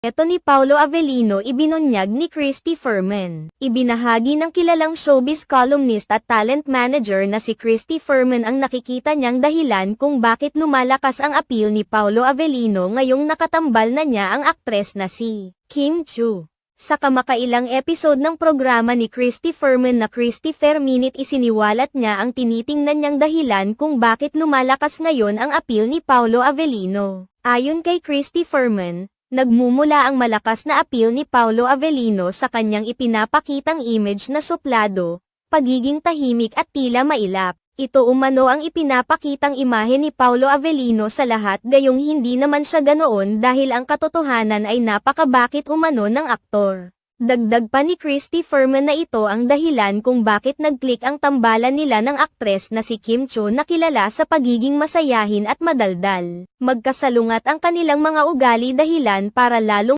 Ito ni Paolo Avellino ibinunyag ni Christy Fermin. Ibinahagi ng kilalang showbiz columnist at talent manager na si Christy Fermin ang nakikita niyang dahilan kung bakit lumalakas ang appeal ni Paolo Avellino ngayong nakatambal na niya ang aktres na si Kim Chiu. Sa kamakailang episode ng programa ni Christy Fermin na Christy Ferminit, isiniwalat niya ang tinitingnan niyang dahilan kung bakit lumalakas ngayon ang appeal ni Paolo Avellino. Ayon kay Christy Fermin, nagmumula ang malakas na appeal ni Paolo Avellino sa kanyang ipinapakitang image na suplado, pagiging tahimik at tila mailap. Ito umano ang ipinapakitang imahe ni Paolo Avellino sa lahat, gayong hindi naman siya ganoon dahil ang katotohanan ay napakabakit umano ng aktor. Dagdag pa ni Christy Fermin na ito ang dahilan kung bakit nag-click ang tambalan nila ng aktres na si Kim Chiu na kilala sa pagiging masayahin at madaldal. Magkasalungat ang kanilang mga ugali dahilan para lalong